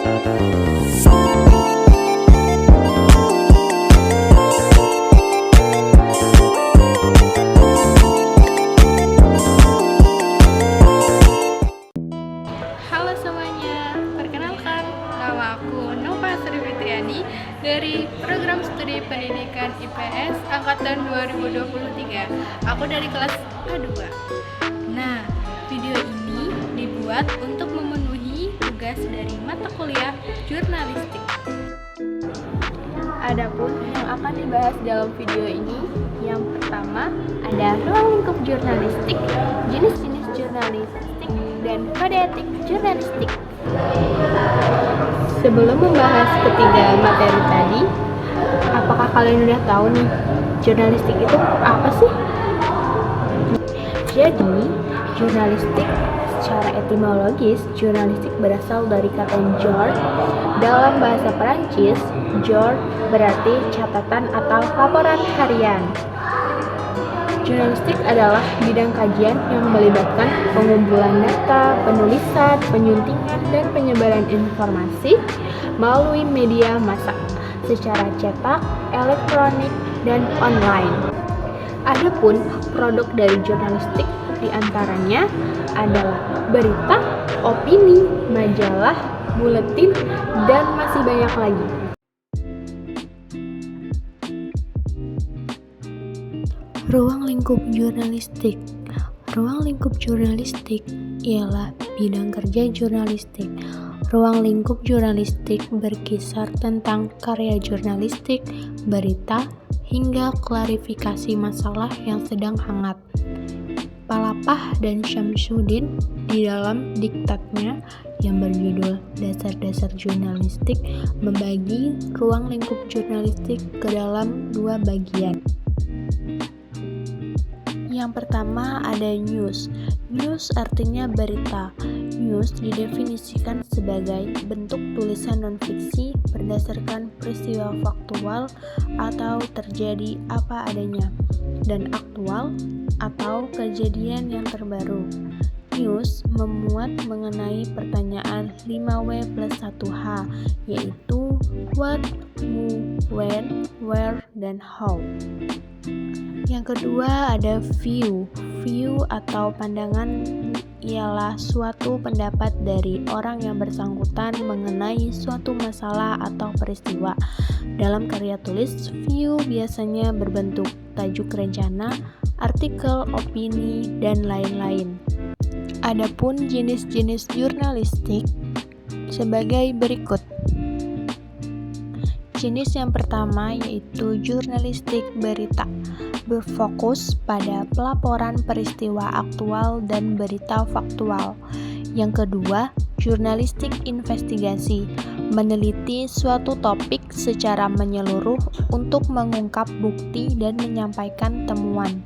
Halo semuanya, perkenalkan nama aku Nova Sri Fitriani dari Program Studi Pendidikan IPS Angkatan 2023. Aku dari kelas A2. Nah, video ini dibuat untuk memenuhi tugas dari mata kuliah jurnalistik. Adapun yang akan dibahas dalam video ini, yang pertama ada ruang lingkup jurnalistik, jenis-jenis jurnalistik, dan kode etik jurnalistik. Sebelum membahas ketiga materi tadi, apakah kalian udah tahu nih, jurnalistik itu apa sih? Jadi, jurnalistik secara etimologis, jurnalistik berasal dari kata jour. Dalam bahasa Perancis, jour berarti catatan atau laporan harian. Jurnalistik adalah bidang kajian yang melibatkan pengumpulan data, penulisan, penyuntingan, dan penyebaran informasi melalui media massa secara cetak, elektronik, dan online. Adapun produk dari jurnalistik diantaranya adalah berita, opini, majalah, buletin, dan masih banyak lagi. Ruang lingkup jurnalistik. Ruang lingkup jurnalistik ialah bidang kerja jurnalistik. Ruang lingkup jurnalistik berkisar tentang karya jurnalistik, berita, hingga klarifikasi masalah yang sedang hangat. Palapah dan Syamsuddin di dalam diktatnya yang berjudul Dasar-Dasar Jurnalistik membagi ruang lingkup jurnalistik ke dalam dua bagian. Yang pertama ada news. News artinya berita. News didefinisikan sebagai bentuk tulisan non-fiksi berdasarkan peristiwa faktual atau terjadi apa adanya, dan aktual atau kejadian yang terbaru. News memuat mengenai pertanyaan 5W+1H, yaitu what, who, when, where, dan how. Yang kedua ada view. View atau pandangan ialah suatu pendapat dari orang yang bersangkutan mengenai suatu masalah atau peristiwa. Dalam karya tulis, view biasanya berbentuk tajuk rencana, artikel, opini, dan lain-lain. Adapun jenis-jenis jurnalistik sebagai berikut. Jenis yang pertama yaitu jurnalistik berita, berfokus pada pelaporan peristiwa aktual dan berita faktual. Yang kedua, jurnalistik investigasi, meneliti suatu topik secara menyeluruh untuk mengungkap bukti dan menyampaikan temuan.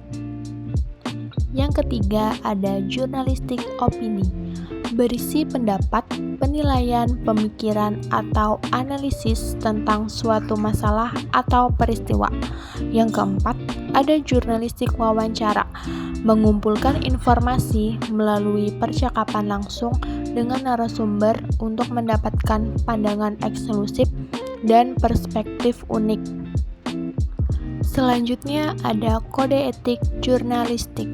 Yang ketiga, ada jurnalistik opini, berisi pendapat, penilaian, pemikiran, atau analisis tentang suatu masalah atau peristiwa. Yang keempat, ada jurnalistik wawancara, mengumpulkan informasi melalui percakapan langsung dengan narasumber untuk mendapatkan pandangan eksklusif dan perspektif unik. Selanjutnya ada kode etik jurnalistik.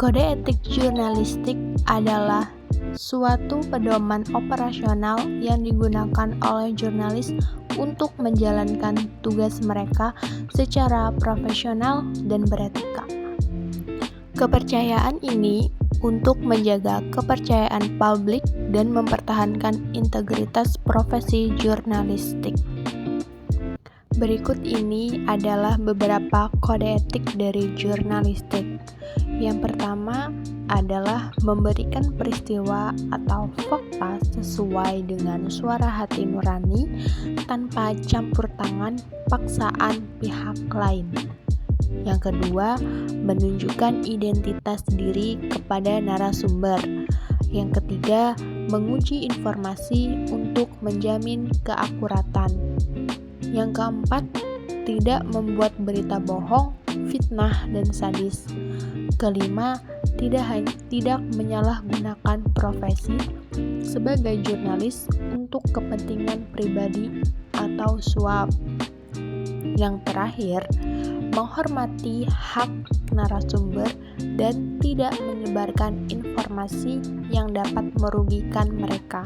Kode etik jurnalistik adalah suatu pedoman operasional yang digunakan oleh jurnalis untuk menjalankan tugas mereka secara profesional dan beretika. Kepercayaan ini untuk menjaga kepercayaan publik dan mempertahankan integritas profesi jurnalistik. Berikut ini adalah beberapa kode etik dari jurnalistik. Yang pertama adalah memberikan peristiwa atau fakta sesuai dengan suara hati nurani tanpa campur tangan paksaan pihak lain. Yang kedua, menunjukkan identitas diri kepada narasumber. Yang ketiga, menguji informasi untuk menjamin keakuratan. Yang keempat, tidak membuat berita bohong, fitnah, dan sadis. Kelima, tidak menyalahgunakan profesi sebagai jurnalis untuk kepentingan pribadi atau suap. Yang terakhir, menghormati hak narasumber dan tidak menyebarkan informasi yang dapat merugikan mereka.